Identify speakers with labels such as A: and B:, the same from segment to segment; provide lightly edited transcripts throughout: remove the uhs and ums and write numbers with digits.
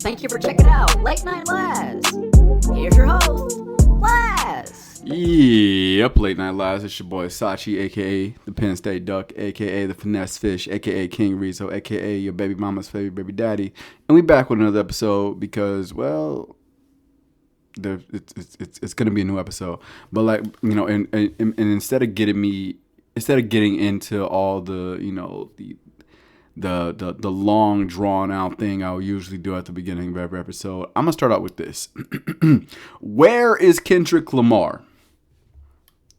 A: Thank you for checking out Late Night Laz. Here's your host, Laz.
B: Yep, Late Night Laz. It's your boy Sachi, aka the Penn State Duck, aka the Finesse Fish, aka King Rizzo, aka your baby mama's favorite baby daddy. And we back with another episode because, well, it's gonna be a new episode. But like, you know, and instead of getting into all the, you know, the long drawn out thing I usually do at the beginning of every episode, I'm gonna start out with this. Where is Kendrick Lamar?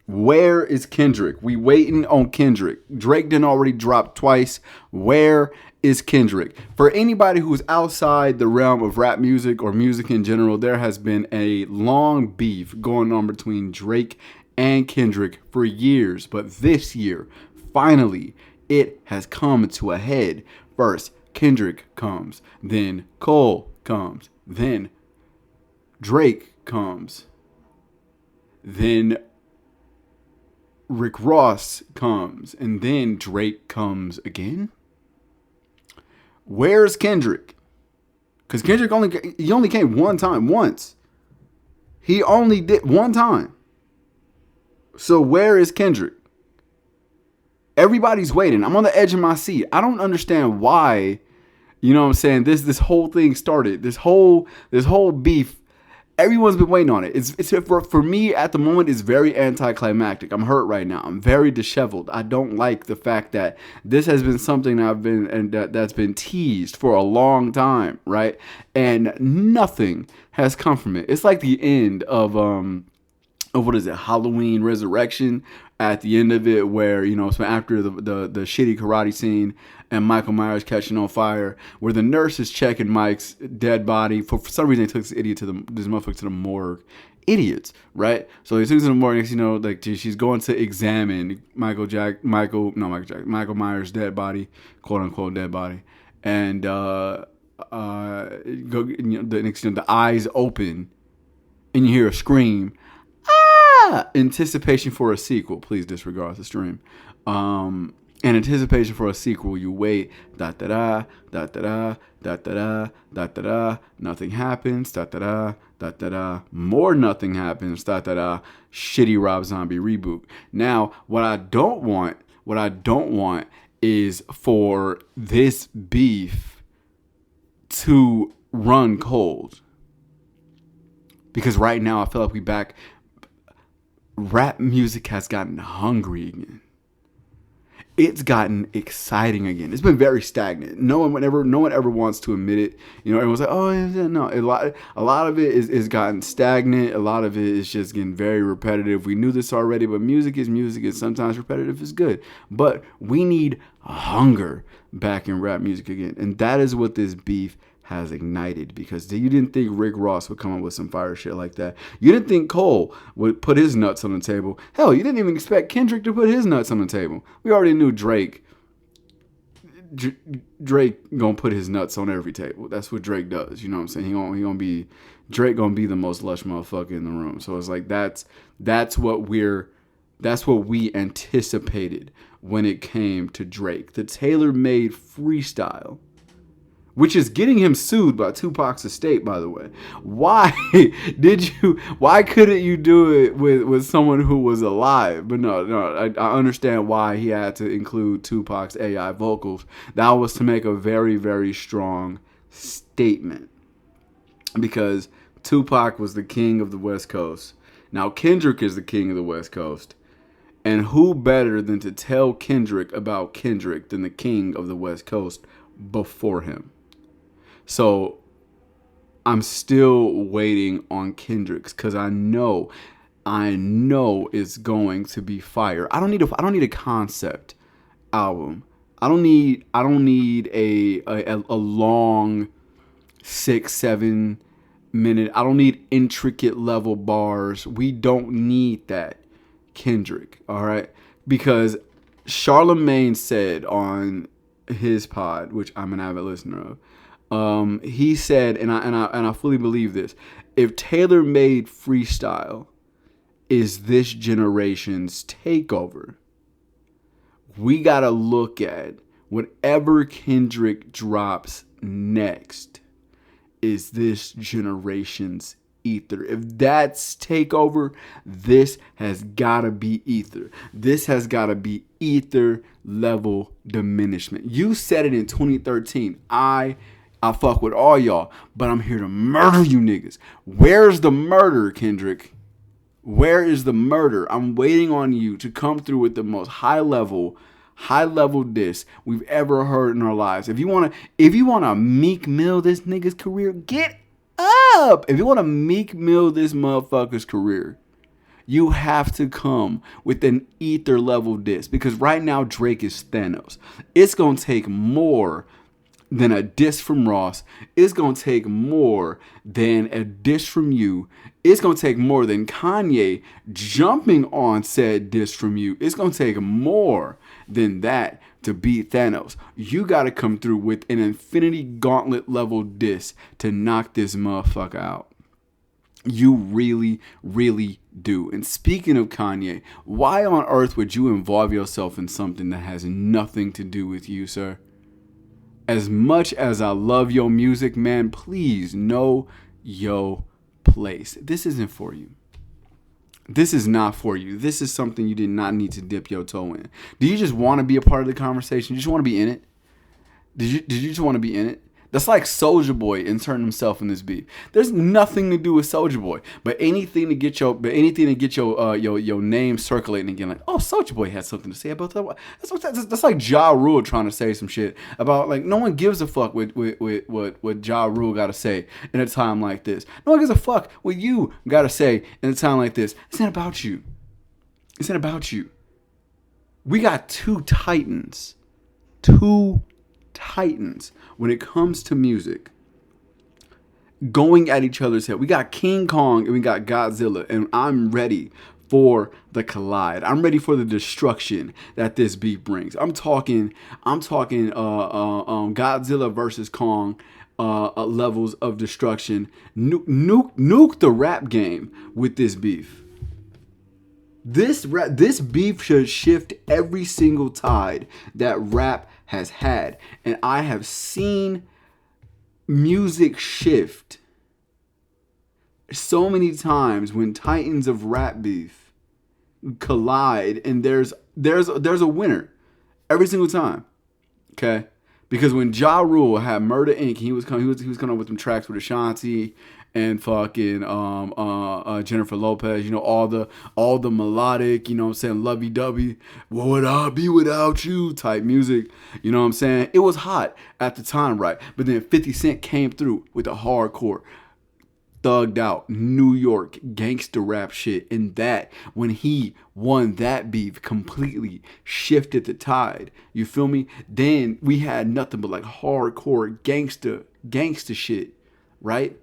B: Where is Kendrick? We waiting on Kendrick. Drake done already dropped twice. Where is Kendrick? For anybody who's outside the realm of rap music or music in general, there has been a long beef going on between Drake and Kendrick for years. But this year, finally, it has come to a head. First, Kendrick comes. Then Cole comes. Then Drake comes. Then Rick Ross comes. And then Drake comes again. Where's Kendrick? Because Kendrick only came one time. Once. He only did one time. So where is Kendrick? Everybody's waiting. I'm on the edge of my seat. I don't understand why, you know what I'm saying, this whole thing started. This whole beef. Everyone's been waiting on it. It's for me at the moment, it's very anticlimactic. I'm hurt right now. I'm very disheveled. I don't like the fact that this has been something that's been teased for a long time, right? And nothing has come from it. It's like the end of what is it, Halloween Resurrection. At the end of it, where, you know, so after the shitty karate scene and Michael Myers catching on fire, where the nurse is checking Mike's dead body. For some reason, they took this motherfucker to the morgue. Idiots, right? So he took it to the morgue. You know, like she's going to examine Michael Myers' dead body, quote unquote dead body, and the eyes open, and you hear a scream. Anticipation for a sequel. Please disregard the stream. And anticipation for a sequel. You wait. Da da da da da da da da da da. Nothing happens. Da da da da da da. More nothing happens. Da da da. Shitty Rob Zombie reboot. Now, what I don't want is for this beef to run cold. Because right now I feel like we back. Rap music has gotten hungry again. It's gotten exciting again. It's been very stagnant. No one ever wants to admit it. You know, everyone's like, oh yeah, no. A lot of it is gotten stagnant. A lot of it is just getting very repetitive. We knew this already, but music is music, and sometimes repetitive is good. But we need hunger back in rap music again, and that is what this beef has ignited, because you didn't think Rick Ross would come up with some fire shit like that. You didn't think Cole would put his nuts on the table. Hell, you didn't even expect Kendrick to put his nuts on the table. We already knew Drake gonna put his nuts on every table. That's what Drake does. You know what I'm saying? Drake gonna be the most lush motherfucker in the room. So it's like that's what we anticipated when it came to Drake. The tailor-made freestyle, which is getting him sued by Tupac's estate, by the way. Why couldn't you do it with someone who was alive? But no, I understand why he had to include Tupac's AI vocals. That was to make a very, very strong statement, because Tupac was the king of the West Coast. Now Kendrick is the king of the West Coast. And who better than to tell Kendrick about Kendrick than the king of the West Coast before him? So I'm still waiting on Kendrick's, because I know it's going to be fire. I don't need a concept album. I don't need a long 6-7 minute. I don't need intricate level bars. We don't need that, Kendrick. All right, because Charlemagne said on his pod, which I'm an avid listener of. He said, and I fully believe this: if tailor-made freestyle is this generation's takeover, we gotta look at whatever Kendrick drops next is this generation's ether. If that's takeover, this has gotta be ether. This has gotta be ether level diminishment. You said it in 2013. I fuck with all y'all, but I'm here to murder you niggas. Where's the murder, Kendrick? Where is the murder? I'm waiting on you to come through with the most high level diss we've ever heard in our lives. If you wanna Meek Mill this nigga's career, get up. If you wanna Meek Mill this motherfucker's career, you have to come with an ether level diss, because right now Drake is Thanos. It's gonna take more than a diss from Ross. It's going to take more than a diss from you. It's going to take more than Kanye jumping on said diss from you. It's going to take more than that to beat Thanos. You got to come through with an Infinity Gauntlet level diss to knock this motherfucker out. You really, really do. And speaking of Kanye, why on earth would you involve yourself in something that has nothing to do with you, sir? As much as I love your music, man, please know your place. This isn't for you. This is not for you. This is something you did not need to dip your toe in. Do you just want to be a part of the conversation? You just want to be in it? Did you just want to be in it? That's like Soulja Boy inserting himself in this beef. There's nothing to do with Soulja Boy, but anything to get your name circulating again. Like, oh, Soulja Boy had something to say about that. That's like Ja Rule trying to say some shit about, like, no one gives a fuck what Ja Rule got to say in a time like this. No one gives a fuck what you got to say in a time like this. It's not about you. It's not about you. We got two titans when it comes to music going at each other's head. We got King Kong and we got Godzilla, and I'm ready for the collide. I'm ready for the destruction that this beef brings. I'm talking Godzilla versus Kong levels of destruction. Nuke the rap game with this beef. This beef should shift every single tide that rap has had. And I have seen music shift so many times when titans of rap beef collide, and there's a winner every single time. Okay? Because when Ja Rule had Murder Inc., he was coming up with some tracks with Ashanti and fucking Jennifer Lopez, you know, all the melodic, you know what I'm saying, lovey-dovey, what would I be without you type music, you know what I'm saying? It was hot at the time, right? But then 50 Cent came through with the hardcore, thugged out New York gangster rap shit, and that, when he won that beef, completely shifted the tide. You feel me? Then we had nothing but like hardcore gangster shit, right?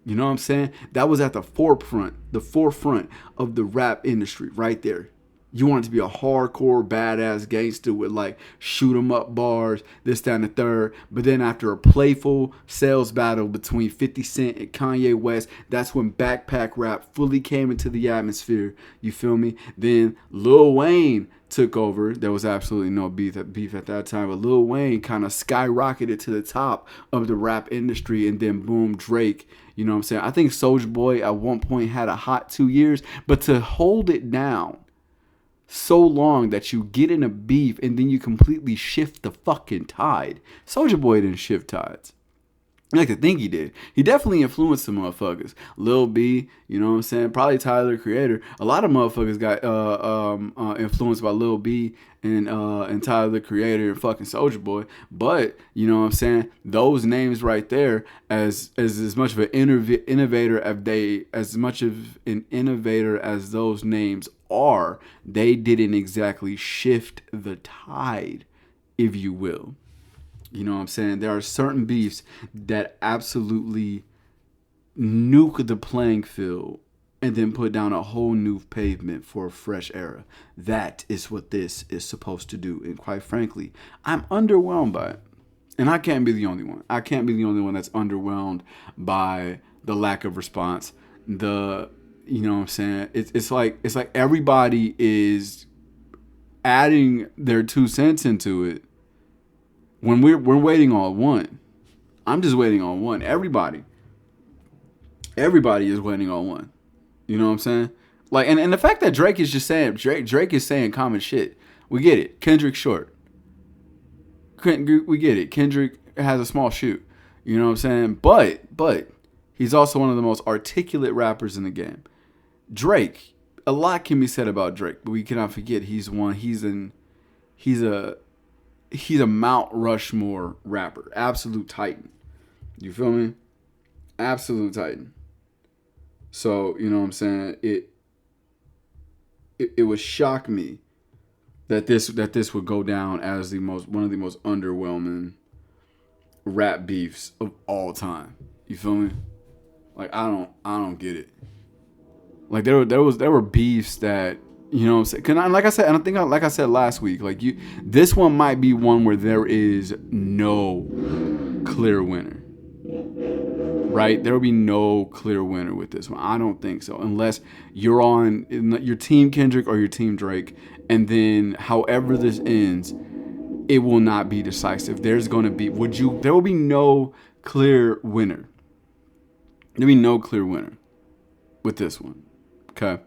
B: You know what I'm saying? That was at the forefront of the rap industry right there. You want it to be a hardcore, badass gangster with like shoot 'em up bars, this, that, and the third. But then after a playful sales battle between 50 Cent and Kanye West, that's when backpack rap fully came into the atmosphere. You feel me? Then Lil Wayne took over. There was absolutely no beef at that time, but Lil Wayne kind of skyrocketed to the top of the rap industry, and then boom, Drake. You know what I'm saying? I think Soulja Boy at one point had a hot 2 years, but to hold it down so long that you get in a beef and then you completely shift the fucking tide. Soulja Boy didn't shift tides. I like to think he did. He definitely influenced some motherfuckers. Lil B, you know what I'm saying? Probably Tyler, the Creator. A lot of motherfuckers got influenced by Lil B and Tyler, the Creator, and fucking Soulja Boy. But, you know what I'm saying? Those names right there, as much of an innovator as those names are, they didn't exactly shift the tide, if you will. You know what I'm saying? There are certain beefs that absolutely nuke the playing field and then put down a whole new pavement for a fresh era. That is what this is supposed to do. And quite frankly, I'm underwhelmed by it. And I can't be the only one. I can't be the only one that's underwhelmed by the lack of response. You know what I'm saying? It's like everybody is adding their 2 cents into it when we're waiting on one. I'm just waiting on one. Everybody is waiting on one. You know what I'm saying? Like, and the fact that Drake is just saying Drake is saying common shit. We get it. Kendrick short. We get it. Kendrick has a small shoe. You know what I'm saying? But he's also one of the most articulate rappers in the game. Drake, a lot can be said about Drake, but we cannot forget he's a Mount Rushmore rapper. Absolute titan. You feel me? Absolute titan. So, you know what I'm saying? It would shock me that this would go down as one of the most underwhelming rap beefs of all time. You feel me? Like, I don't get it. Like, there were beefs that, you know what I'm saying? Like I said last week, like, this one might be one where there is no clear winner. Right? There will be no clear winner with this one. I don't think so. Unless you're on your team Kendrick or your team Drake. And then however this ends, it will not be decisive. There will be no clear winner. There'll be no clear winner with this one. Okay.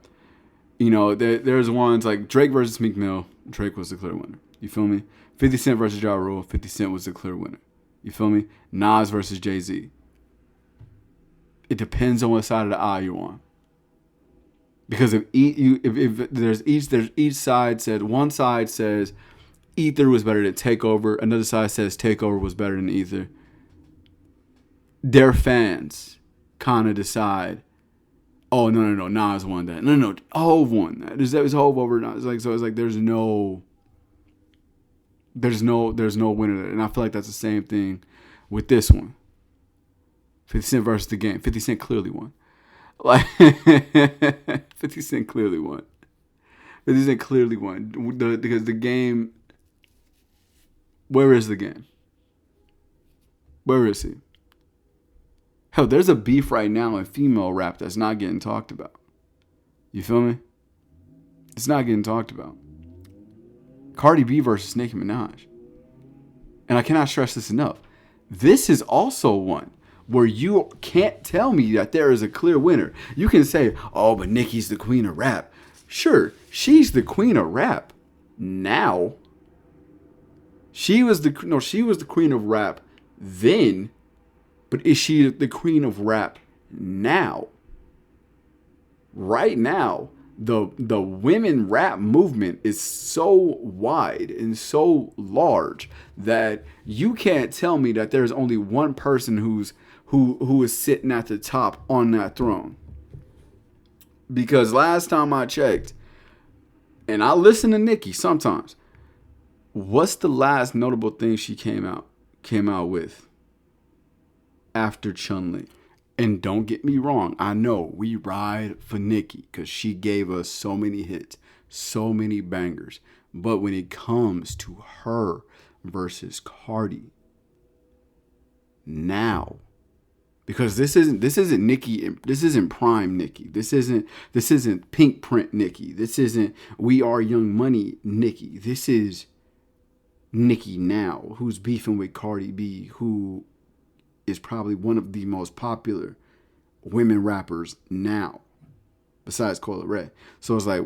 B: You know, there's ones like Drake versus Meek Mill. Drake was the clear winner. You feel me? 50 Cent versus Ja Rule. 50 Cent was the clear winner. You feel me? Nas versus Jay-Z. It depends on what side of the aisle you're on. Because if each side said, one side says Ether was better than Takeover, another side says Takeover was better than Ether. Their fans kind of decide, oh no, Nas won that. No, Hov won that. Is Hov over Nas? It's like there's no winner there. And I feel like that's the same thing with this one. 50 Cent versus The Game. 50 Cent clearly won. Like 50 Cent clearly won. 50 Cent clearly won. Because The Game. Where is The Game? Where is he? Hell, there's a beef right now in female rap that's not getting talked about. You feel me? It's not getting talked about. Cardi B versus Nicki Minaj. And I cannot stress this enough. This is also one where you can't tell me that there is a clear winner. You can say, oh, but Nicki's the queen of rap. Sure, she's the queen of rap now. She was the queen of rap then, but is she the queen of rap now? Right now, the women rap movement is so wide and so large that you can't tell me that there's only one person who is sitting at the top on that throne. Because last time I checked, and I listen to Nicki sometimes, what's the last notable thing she came out with after Chun-Li? And don't get me wrong, I know we ride for Nicki because she gave us so many hits, so many bangers. But when it comes to her versus Cardi, now, because this isn't Nicki, this isn't prime Nicki, this isn't Pink Print Nicki, this isn't We Are Young Money Nicki, this is Nicki now, who's beefing with Cardi B, who is probably one of the most popular women rappers now, besides Coi Leray. So it's like,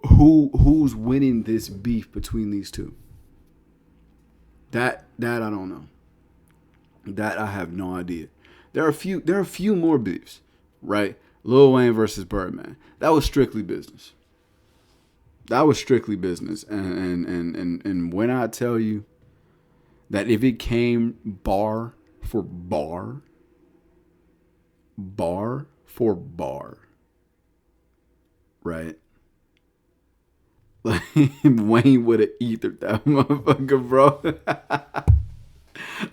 B: who's winning this beef between these two? That I don't know. That I have no idea. There are a few more beefs, right? Lil Wayne versus Birdman. That was strictly business. And when I tell you that if it came bar for bar, right? Like, Wayne would have ethered that motherfucker, bro.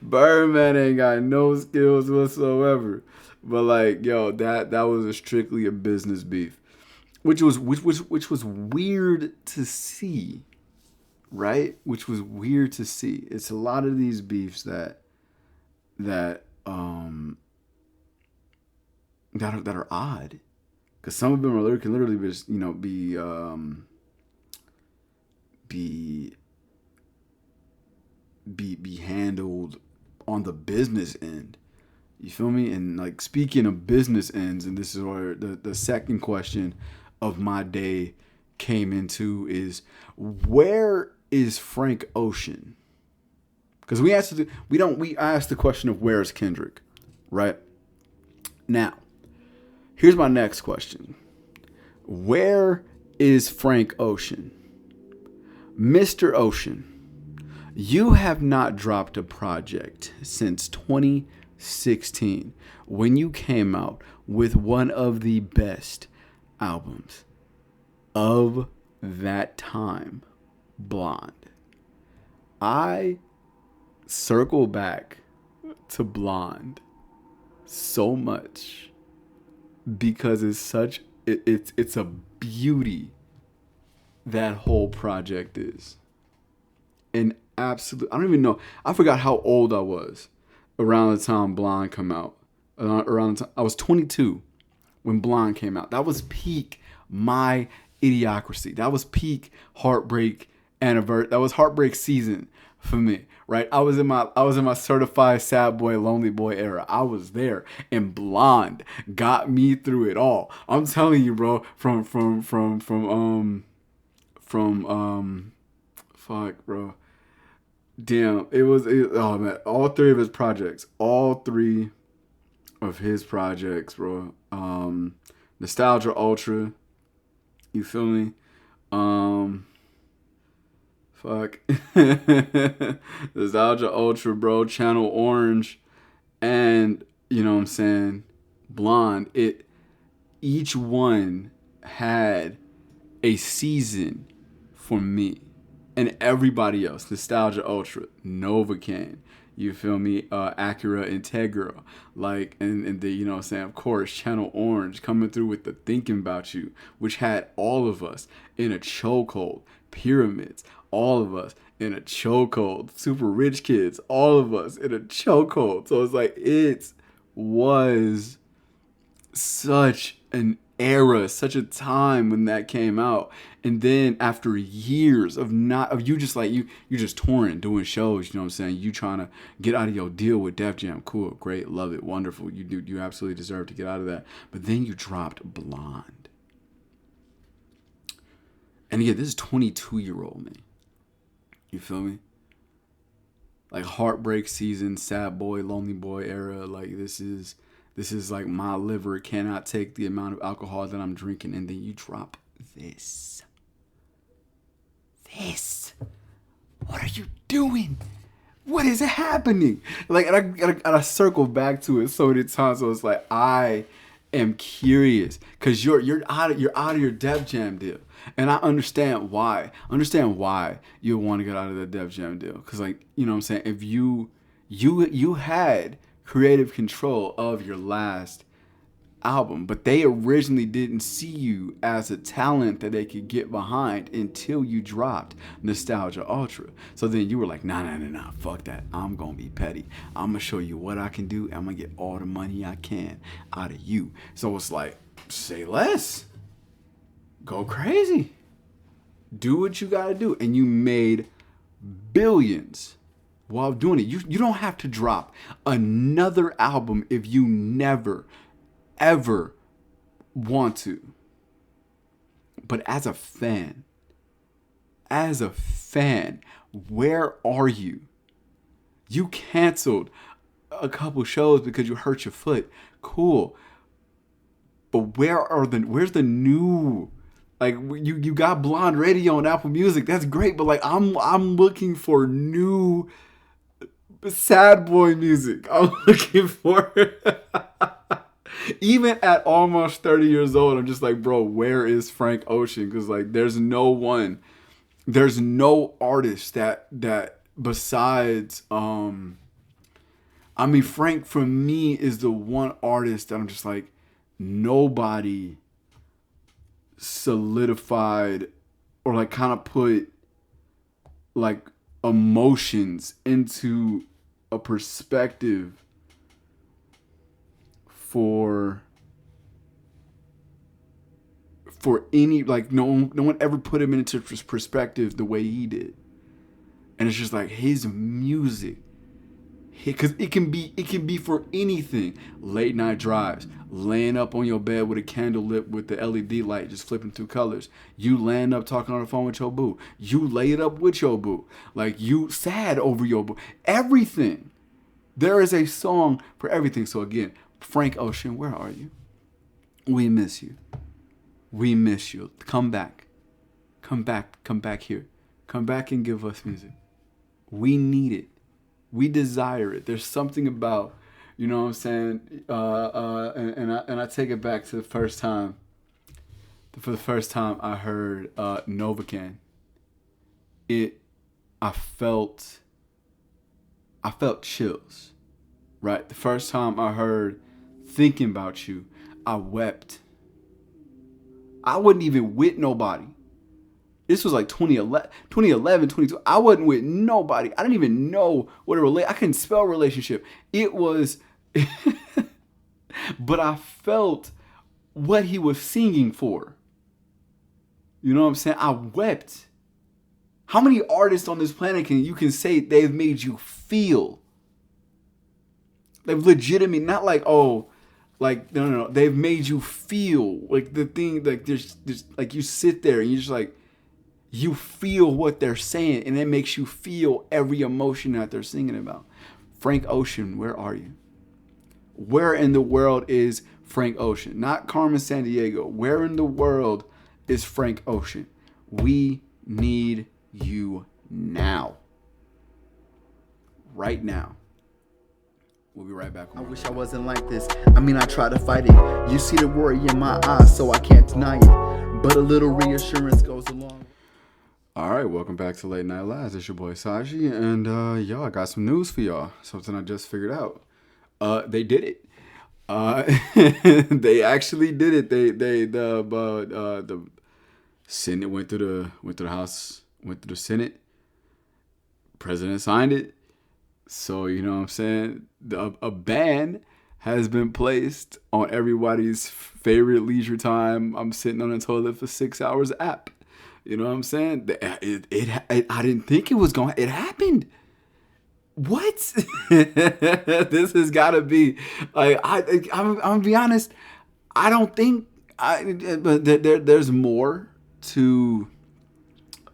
B: Birdman ain't got no skills whatsoever. But like, yo, that was strictly a business beef. Which was weird to see. Right? Which was weird to see. It's a lot of these beefs that are odd. Because some of them can literally just, be handled on the business end. You feel me? And like speaking of business ends, and this is where the second question of my day came into is, where is Frank Ocean? Because we asked the question of where is Kendrick, right? Now, here's my next question. Where is Frank Ocean? Mr. Ocean, you have not dropped a project since 2016 when you came out with one of the best albums of that time, Blonde. I circle back to Blonde so much because it's a beauty, that whole project is. And absolute, I don't even know, I forgot how old I was around the time Blonde come out. Around the time, I was 22 when Blonde came out. That was peak My Idiocracy. That was peak Heartbreak anniversary. That was Heartbreak season for me, right? I was in my certified sad boy, lonely boy era. I was there, and Blonde got me through it all. I'm telling you, bro. Fuck, bro. Damn, oh man, all three of his projects, bro. Nostalgia Ultra, you feel me? Fuck. Nostalgia Ultra, bro. Channel Orange, and you know what I'm saying, Blonde. Each one had a season for me and everybody else. Nostalgia Ultra, Novocaine, you feel me? Acura Integra, like, and the, you know what I'm saying, of course, Channel Orange coming through with the Thinking About You, which had all of us in a chokehold. Pyramids, all of us in a chokehold. Super Rich Kids, all of us in a chokehold. So it's like, it was such an era, such a time when that came out. And then after years of you just touring, doing shows, you know what I'm saying, you trying to get out of your deal with Def Jam, cool, great, love it, wonderful, you absolutely deserve to get out of that. But then you dropped Blonde. And again, this is 22-year-old me. You feel me? Like Heartbreak season, sad boy, lonely boy era. Like this is like my liver cannot take the amount of alcohol that I'm drinking, and then you drop this. What are you doing? What is happening? Like, and I circle back to it so many times. So it's like, I am curious because you're out of your Def Jam deal, and I understand why. You want to get out of the Def Jam deal, because, like, you know what I'm saying, if you had creative control of your last album, but they originally didn't see you as a talent that they could get behind until you dropped Nostalgia Ultra. So then you were like, nah, fuck that. I'm gonna be petty. I'm gonna show you what I can do. I'm gonna get all the money I can out of you. So it's like, say less. Go crazy. Do what you gotta do. And you made billions while doing it. You don't have to drop another album if you never, ever want to. But as a fan, where are you? You canceled a couple shows because you hurt your foot. Cool. But where's the new, like, you got Blonde Radio on Apple Music. That's great, but like I'm looking for new sad boy music. I'm looking for even at almost 30 years old, I'm just like, bro, where is Frank Ocean? Because like there's no artist that besides Frank for me is the one artist that I'm just like, nobody solidified or like kind of put like emotions into a perspective for any, like, no one ever put him into perspective the way he did. And it's just like his music Because it can be for anything. Late night drives, laying up on your bed with a candle lit with the LED light just flipping through colors. You laying up talking on the phone with your boo. You laid up with your boo. Like you sad over your boo. Everything. There is a song for everything. So again, Frank Ocean, where are you? We miss you. We miss you. Come back. Come back here. Come back and give us music. We need it. We desire it. There's something about, you know what I'm saying? And I take it back to the first time. For the first time I heard Novocaine. I felt chills. Right? The first time I heard Thinking About You, I wept. I wasn't even with nobody. This was like 2011, 22. I wasn't with nobody. I didn't even know what I couldn't spell relationship. It was, but I felt what he was singing for. You know what I'm saying? I wept. How many artists on this planet you can say they've made you feel? They've legitimately, not like, oh, like, no. They've made you feel like the thing, like there's like you sit there and you're just like, you feel what they're saying, and it makes you feel every emotion that they're singing about. Frank Ocean, where are you? Where in the world is Frank Ocean? Not Carmen Sandiego. Where in the world is Frank Ocean? We need you now. Right now. We'll be right back.
C: I wish I wasn't like this. I mean, I try to fight it. You see the worry in my eyes, so I can't deny it. But a little reassurance goes along.
B: All right, welcome back to Late Night Lies. It's your boy Saji, and I got some news for y'all. Something I just figured out. They did it. They actually did it. The Senate went through the House, went through the Senate. President signed it. So you know what I'm saying. A ban has been placed on everybody's favorite leisure time. I'm sitting on the toilet for 6 hours app. You know what I'm saying? I didn't think it was going. It happened. What? This has got to be. Like I'm gonna be honest. I don't think. But there's more to.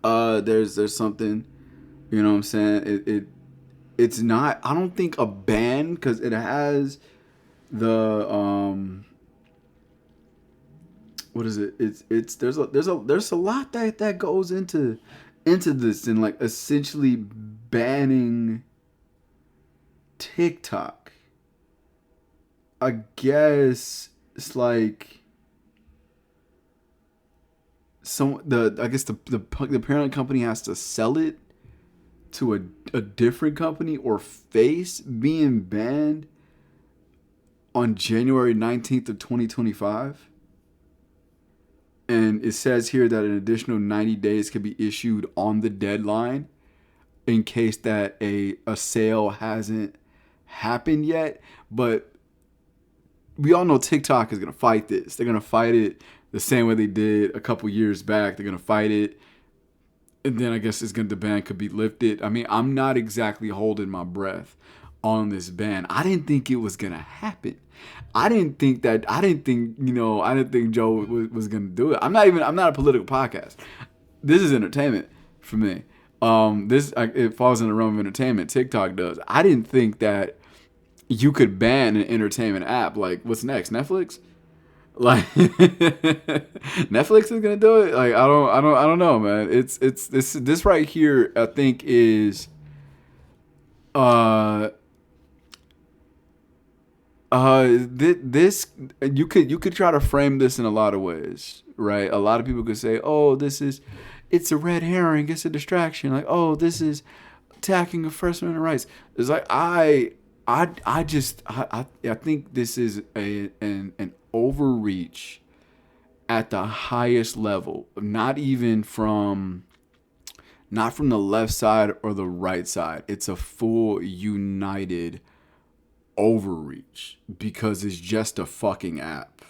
B: There's something. You know what I'm saying? It's not. I don't think a ban, because it has the what is it? It's there's a lot that goes into this, and like essentially banning TikTok. I guess it's like the parent company has to sell it to a different company or face being banned on January 19th of 2025. And it says here that an additional 90 days could be issued on the deadline in case that a sale hasn't happened yet. But we all know TikTok is going to fight this. They're going to fight it the same way they did a couple years back. They're going to fight it. And then I guess the ban could be lifted. I mean, I'm not exactly holding my breath on this ban. I didn't think it was going to happen. I didn't think Joe was going to do it. I'm not a political podcast. This is entertainment for me. It falls in the realm of entertainment. TikTok does. I didn't think that you could ban an entertainment app. Like, what's next? Netflix? Like, Netflix is gonna do it. Like, I don't know, man. It's this right here. I think is this you could try to frame this in a lot of ways, right? A lot of people could say, oh, it's a red herring, it's a distraction. Like, oh, this is attacking of First Amendment rights. It's like I think this is an overreach at the highest level, not from the left side or the right side. It's a full united overreach because it's just a fucking app.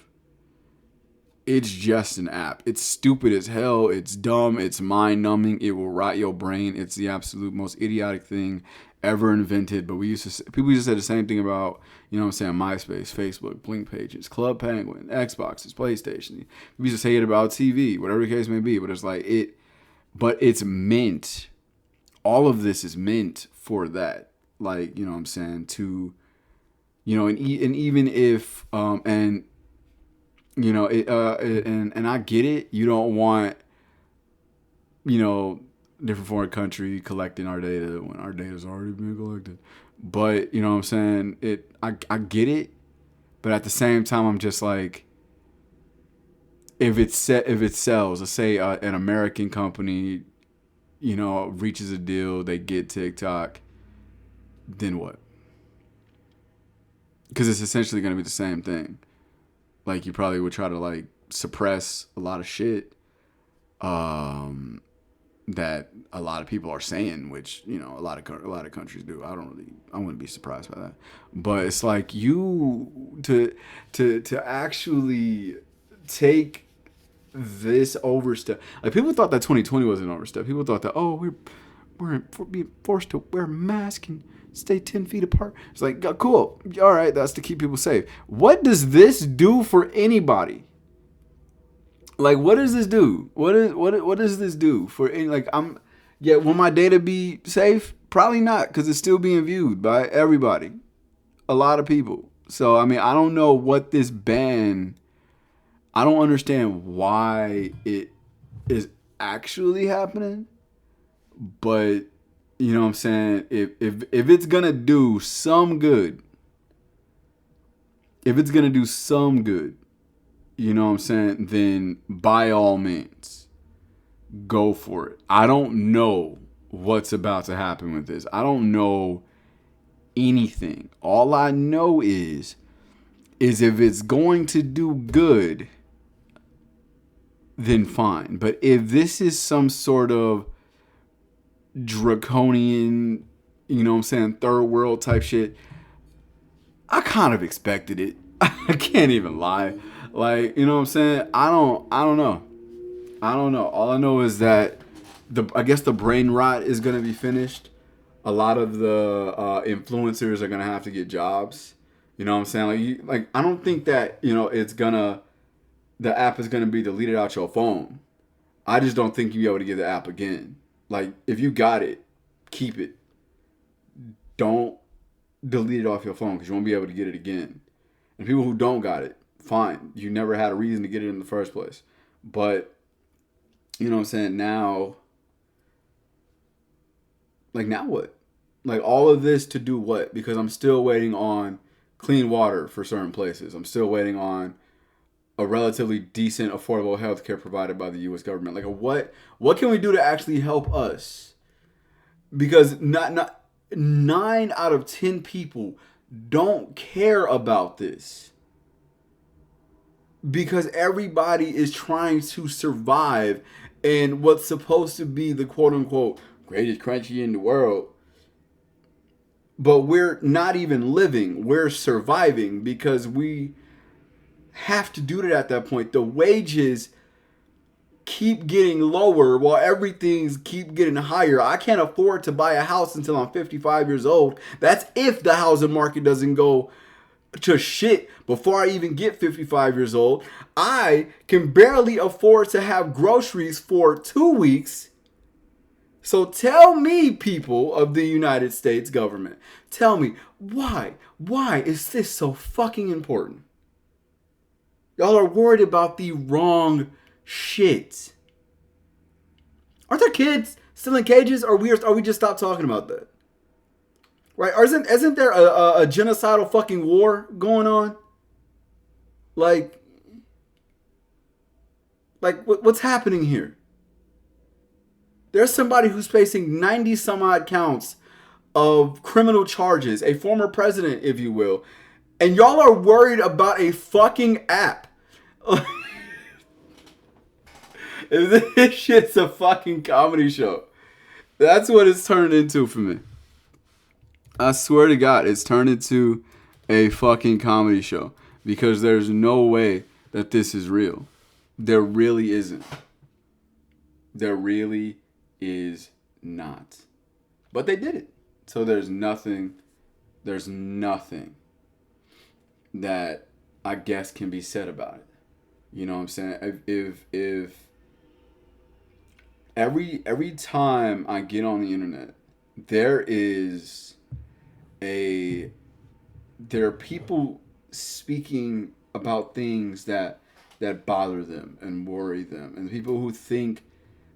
B: It's just an app. It's stupid as hell. It's dumb. It's mind numbing. It will rot your brain. It's the absolute most idiotic thing ever invented. But people used to say the same thing about, you know what I'm saying, MySpace, Facebook, Blink Pages, Club Penguin, Xboxes, PlayStation. We used to say it about TV, whatever the case may be. But it's like but it's meant, all of this is meant for that. Like, you know what I'm saying, to, you know, and even if, and, you know, and I get it. You don't want, you know, different foreign country collecting our data when our data's already been collected. But, you know what I'm saying? I get it. But at the same time, I'm just like, if it sells, let's say an American company, you know, reaches a deal, they get TikTok, then what? Because it's essentially going to be the same thing. Like, you probably would try to, like, suppress a lot of shit that a lot of people are saying, which, you know, a lot of countries do. I wouldn't be surprised by that. But it's like, you to actually take this overstep. Like, people thought that 2020 was an overstep. People thought that, oh, we're being forced to wear a mask and stay 10 feet apart. It's like, cool. All right, that's to keep people safe. What does this do for anybody? Like, what does this do? What does this do for any, like, will my data be safe? Probably not, because it's still being viewed by everybody. A lot of people. So, I mean, I don't know what this ban, I don't understand why it is actually happening. But, you know what I'm saying? If it's going to do some good, you know what I'm saying, then by all means, go for it. I don't know what's about to happen with this. I don't know anything. All I know is if it's going to do good, then fine. But if this is some sort of draconian, you know what I'm saying, third world type shit, I kind of expected it. I can't even lie. Like, you know what I'm saying? I don't know. All I know is that I guess the brain rot is going to be finished. A lot of the influencers are going to have to get jobs. You know what I'm saying? Like I don't think that, you know, the app is going to be deleted out your phone. I just don't think you'll be able to get the app again. Like, if you got it, keep it. Don't delete it off your phone, because you won't be able to get it again. And people who don't got it, fine. You never had a reason to get it in the first place. But, you know what I'm saying, now what? Like, all of this to do what? Because I'm still waiting on clean water for certain places. I'm still waiting on a relatively decent, affordable healthcare provided by the U.S. government. Like, what can we do to actually help us? Because not 9 out of 10 people don't care about this. Because everybody is trying to survive in what's supposed to be the quote-unquote greatest country in the world. But we're not even living. We're surviving because we have to do it at that point. The wages keep getting lower while everything's keep getting higher. I can't afford to buy a house until I'm 55 years old. That's if the housing market doesn't go to shit before I even get 55 years old. I can barely afford to have groceries for 2 weeks. So tell me, people of the United States government, tell me, why is this so fucking important? Y'all are worried about the wrong shit. Aren't there kids still in cages, or we just stopped talking about that? Right? Or isn't there a genocidal fucking war going on? Like what's happening here? There's somebody who's facing 90 some odd counts of criminal charges, a former president, if you will, and y'all are worried about a fucking app. This shit's a fucking comedy show. That's what it's turned into for me. I swear to God, it's turned into a fucking comedy show. Because there's no way that this is real. There really isn't. There really is not. But they did it. So there's nothing that I guess can be said about it. You know what I'm saying? If every time I get on the internet, there are people speaking about things that bother them and worry them, and people who think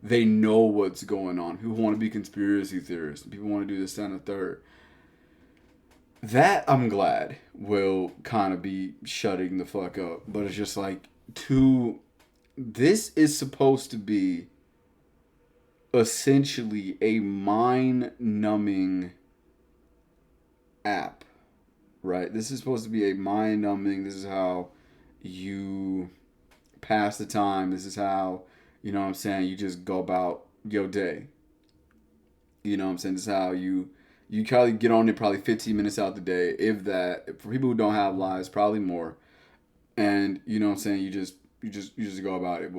B: they know what's going on, who want to be conspiracy theorists, people want to do this, that, and the third. That I'm glad will kind of be shutting the fuck up, but it's just like, this is supposed to be essentially a mind-numbing app, right? This is supposed to be a mind-numbing, this is how you pass the time, this is how, you know what I'm saying, you just go about your day. You know what I'm saying? This is how you probably get on there probably 15 minutes out the day, if that. For people who don't have lives, probably more. And you know what I'm saying, you just go about it.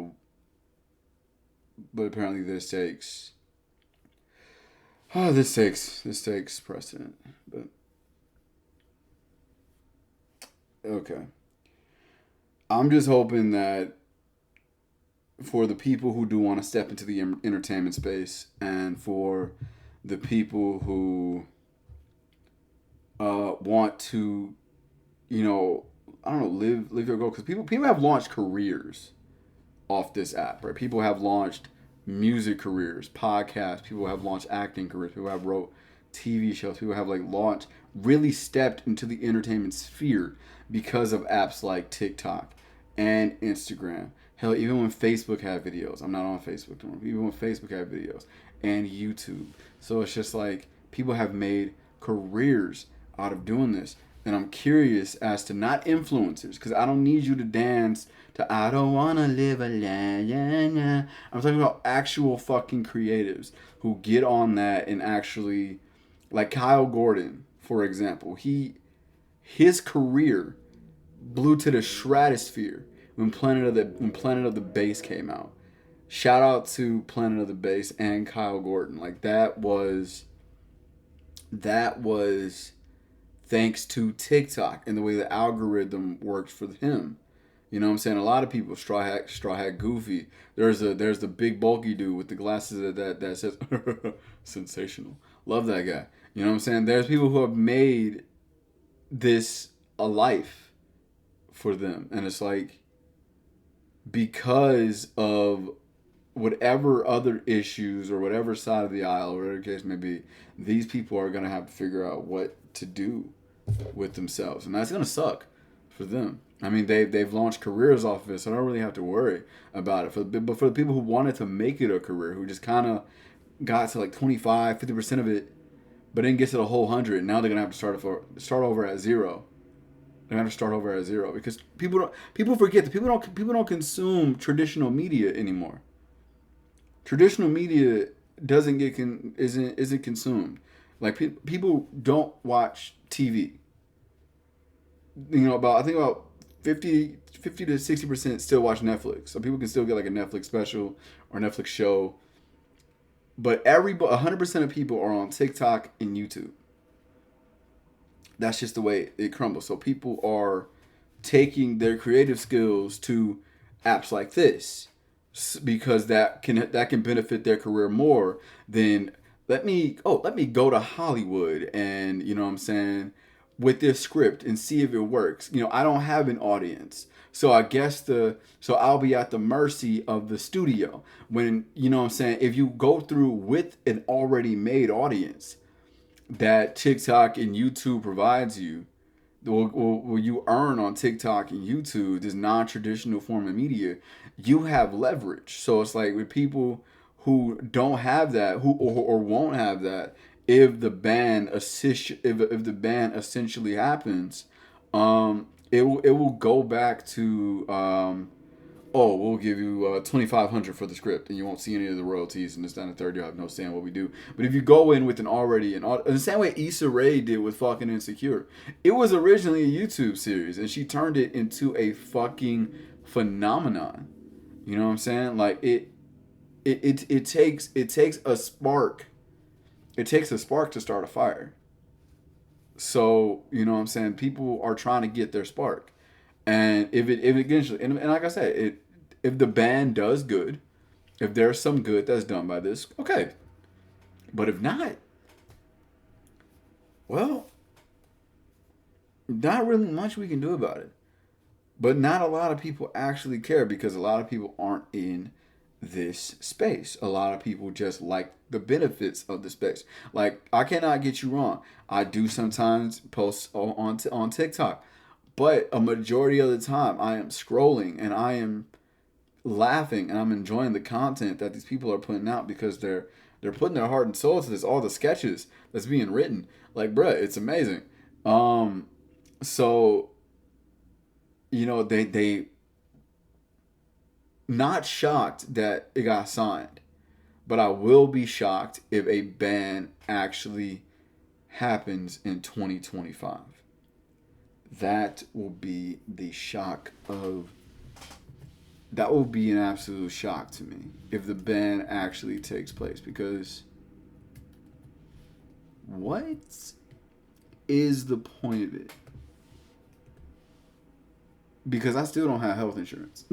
B: But apparently this takes precedent. But okay. I'm just hoping that for the people who do want to step into the entertainment space, and for the people who want to, you know, I don't know, live your goal, because people have launched careers off this app, right? People have launched music careers, podcasts. People have launched acting careers. People have wrote TV shows. People have really stepped into the entertainment sphere because of apps like TikTok and Instagram. Hell, even when Facebook had videos. I'm not on Facebook anymore. Even when Facebook had videos. And YouTube. So it's just like, people have made careers out of doing this. And I'm curious as to, not influencers, because I don't need you to dance to I don't want to live a la. I'm talking about actual fucking creatives who get on that and actually, like Kyle Gordon, for example. His career blew to the stratosphere when Planet of the Bass came out. Shout out to Planet of the Bass and Kyle Gordon. Like, that was thanks to TikTok and the way the algorithm worked for him. You know what I'm saying? A lot of people, Straw Hat Goofy. There's the big bulky dude with the glasses that says sensational. Love that guy. You know what I'm saying? There's people who have made this a life for them, and it's like, because of whatever other issues or whatever side of the aisle or whatever the case may be, these people are going to have to figure out what to do with themselves, and that's going to suck for them. I mean, they've launched careers off of it, so I don't really have to worry about it. But for the people who wanted to make it a career, who just kind of got to like 25, 50% of it, but didn't get to the whole 100, now they're going to have to start over at zero. They're going to start over at zero, because people forget that people don't consume traditional media anymore. Traditional media isn't consumed. Like, people don't watch TV. You know, I think about 50 to 60% still watch Netflix. So people can still get like a Netflix special or Netflix show. But 100% of people are on TikTok and YouTube. That's just the way it crumbles. So people are taking their creative skills to apps like this, because that can benefit their career more than let me go to Hollywood and, you know what I'm saying, with this script and see if it works. You know, I don't have an audience, so I guess so I'll be at the mercy of the studio. When, you know what I'm saying, if you go through with an already made audience that TikTok and YouTube provides you, will you earn on TikTok and YouTube, this non-traditional form of media, you have leverage. So it's like, with people who don't have that, or won't have that, if the ban essentially happens, it will go back to we'll give you $2,500 for the script, and you won't see any of the royalties, and this, that, and the third. You'll have no say in what we do. But if you go in with in the same way Issa Rae did with fucking Insecure, it was originally a YouTube series, and she turned it into a fucking phenomenon. You know what I'm saying? Like, it takes a spark it takes a spark to start a fire. So, you know what I'm saying? People are trying to get their spark. And if it eventually, and like I said, if the ban does good, if there's some good that's done by this, okay. But if not, well, not really much we can do about it. But not a lot of people actually care because a lot of people aren't in this space. A lot of people just like the benefits of the space. Like, I cannot get you wrong. I do sometimes post on TikTok. But a majority of the time, I am scrolling and I am laughing and I'm enjoying the content that these people are putting out because they're putting their heart and soul to this. All the sketches that's being written, like, bruh, it's amazing. So, you know, they not shocked that it got signed, but I will be shocked if a ban actually happens in 2025. That will be the shock of. That will be an absolute shock to me if the ban actually takes place, because what is the point of it? Because I still don't have health insurance.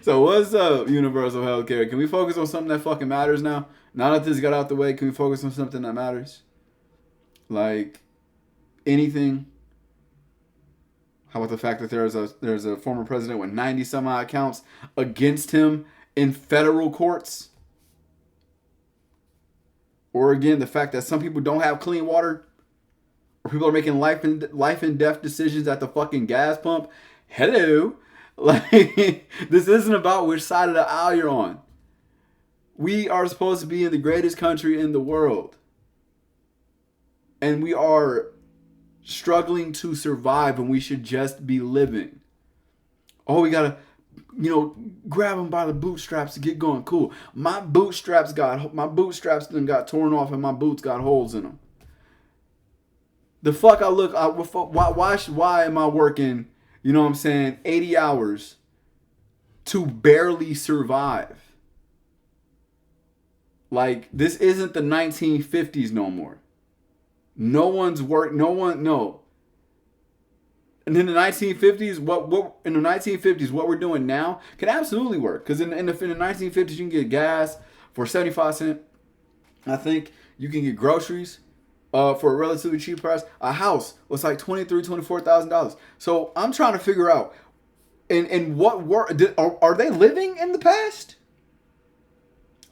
B: So what's up, universal healthcare? Can we focus on something that fucking matters now? Now that this got out the way, can we focus on something that matters? Like anything? How about the fact that there's a former president with 90 some odd counts against him in federal courts? Or again, the fact that some people don't have clean water? Or people are making life and death decisions at the fucking gas pump? Hello. Like, this isn't about which side of the aisle you're on. We are supposed to be in the greatest country in the world. And we are struggling to survive, and we should just be living. Oh, we gotta, grab them by the bootstraps to get going. Cool. My bootstraps then got torn off, and my boots got holes in them. The fuck why am I working, 80 hours to barely survive? Like, this isn't the 1950s no more. No. And in the 1950s, what we're doing now can absolutely work. Because in the 1950s, you can get gas for 75 cents. I think you can get groceries for a relatively cheap price. A house was like $24,000. So I'm trying to figure out, in what world are they living in the past?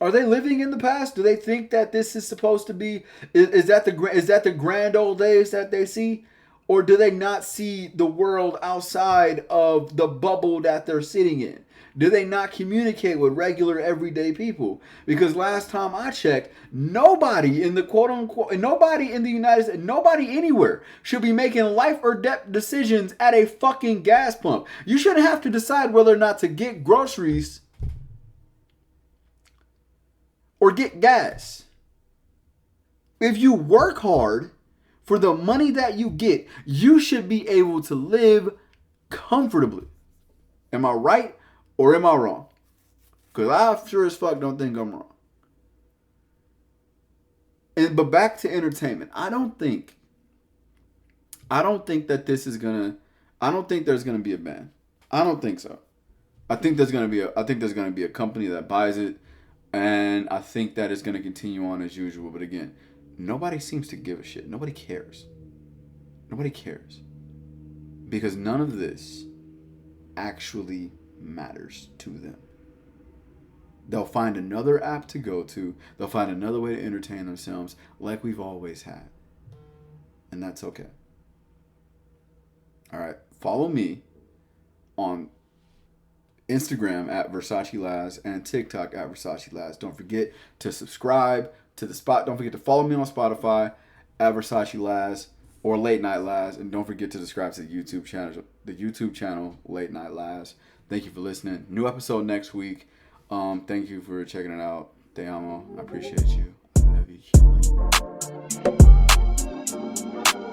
B: Are they living in the past? Do they think that this is supposed to be? Is that the grand old days that they see, or do they not see the world outside of the bubble that they're sitting in? Do they not communicate with regular everyday people? Because last time I checked, nobody in the quote unquote, nobody in the United States, nobody anywhere should be making life or death decisions at a fucking gas pump. You shouldn't have to decide whether or not to get groceries or get gas. If you work hard for the money that you get, you should be able to live comfortably. Am I right or am I wrong? Because I sure as fuck don't think I'm wrong. But back to entertainment. I don't think that this is gonna. I don't think there's gonna be a ban. I don't think so. I think there's gonna be a company that buys it. And I think that is going to continue on as usual. But again, nobody seems to give a shit. Nobody cares. Nobody cares. Because none of this actually matters to them. They'll find another app to go to. They'll find another way to entertain themselves like we've always had. And that's okay. All right. Follow me on Instagram at Versace Laz and TikTok at Versace Laz. Don't forget to subscribe to the spot. Don't forget to follow me on Spotify at Versace Laz or Late Night Laz, and don't forget to subscribe to the YouTube channel Late Night Laz. Thank you for listening. New episode next week. Thank you for checking it out. Te amo. I appreciate you. I love you.